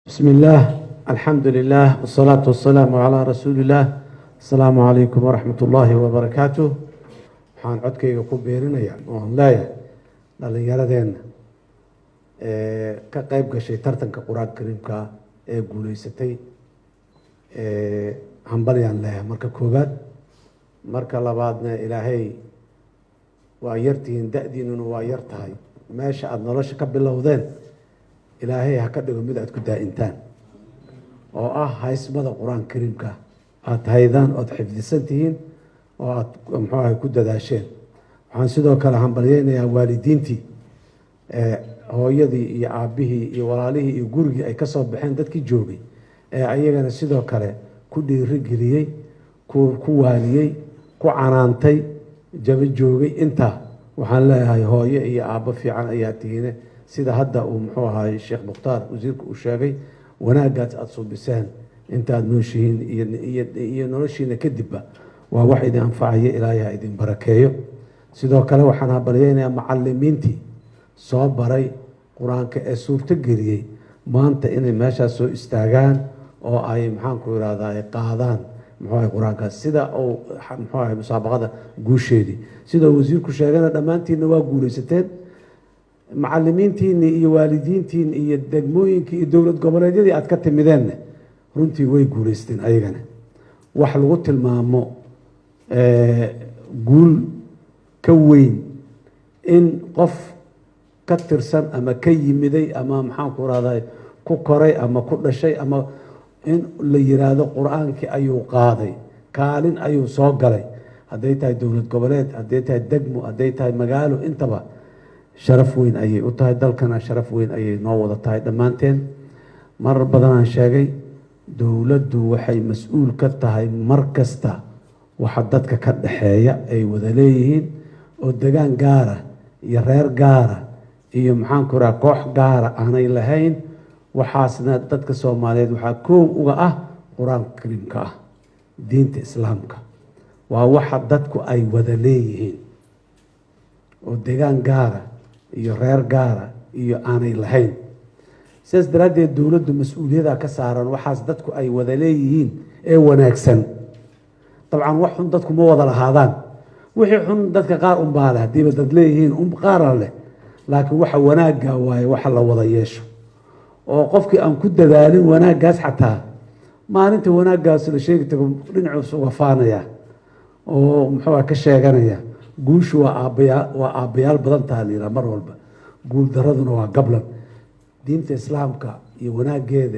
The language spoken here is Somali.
بسم الله الحمد لله والصلاة والسلام على رسول الله السلام عليكم ورحمة الله وبركاته. waxaan codkayga ku beerinaya oon leeyahay dhalinyaradeenna ka qayb gashay tartanka quraanka kariimka ee guuleysatay hambalyaan leeyahay marka koobaad. marka labaadna ilaahay waa yartihiin, da'diinuna waa yar tahay, meesha aada nolosha ka bilowdeen ilaahay ha ka dhigo mid aad ku daa'intaan oo ah haysmada qur-aanka kariimka aad haydaan ood xifdisan tihiin oo aad muxuu ahay ku dadaasheen. waxaan sidoo kale hambalyeynayaa waalidiintii hooyadii iyo aabihii iyo walaalihii iyo gurigii ay kasoo baxeen dadkii joogay ee ayagana sidoo kale ku dhiirigeliyey, ku waaliyey, ku canaantay, jaba joogay. intaa waxaan leeyahay hooyo iyo aabbo fiican ayaa tihiine sida hadda uu muxuu ahaay sheekh mukhtaar wasiirka uu sheegay, wanaagaas aada suubiseen intaad nooshihiin iyo noloshiina kadibba waa wax idin anfacaya, ilaahay ha idin barakeeyo. sidoo kale waxaan hambalyeynayaa macalimiintii soo baray qur-aanka ee suurto geliyey maanta inay meeshaas soo istaagaan oo ay maxaanku irahdaa ay qaadaan muxuu ahay qur-aankaas sida uu muxuu ahay musaabaqada guusheedii sidoo wasiirku sheegana dhammaantiinna waa guuleysateen. macalimiintiinii iyo waalidiintiin iyo degmooyinkii iyo dowlad goboleedyadii aad ka timideenna runtii way guuleysteen. ayagana wax lagu tilmaamo guul ka weyn in qof ka tirsan ama ka yimiday ama maxaanku rahday ku koray ama ku dhashay ama in la yiraahdo qur-aankii ayuu qaaday, kaalin ayuu soo galay, hadday tahay dowlad goboleed, hadday tahay degmo, hadday tahay magaalo, intaba sharaf weyn ayay u tahay, dalkana sharaf weyn ayay noo wada tahay dhammaanteen. marar badanaan sheegay dowladdu waxay mas-uul ka tahay mar kasta waxa dadka ka dhaxeeya ay wada leeyihiin oo degaan gaara iyo reer gaara iyo maxaanku raha koox gaara aanay lahayn. waxaasna dadka soomaaliyeed waxaa koow uga ah qur-aanka kariimka ah, diinta islaamka waa waxa dadku ay wada leeyihiin oo degaan gaara iyo reer gaara iyo aanay lahayn. sidaas daraaddeed dowladdu mas-uuliyada ka saaran waxaas dadku ay wada leeyihiin ee wanaagsan. dabcan wax xun dadku ma wada lahaadaan, wixii xun dadka qaar unbaa leh, haddiiba dad leeyihiin qaara leh, laakiin waxa wanaagga waaye waxa la wada yeesho oo qofkii aan ku dadaalin wanaaggaas xataa maalinta wanaaggaas la sheegi tago dhinacuus uga faanaya oo muxuu ka sheeganaya. guushu waa aabbayaal badan taha la yidhaha mar walba, guul daraduna waa gablan. diinta islaamka iyo wanaaggeeda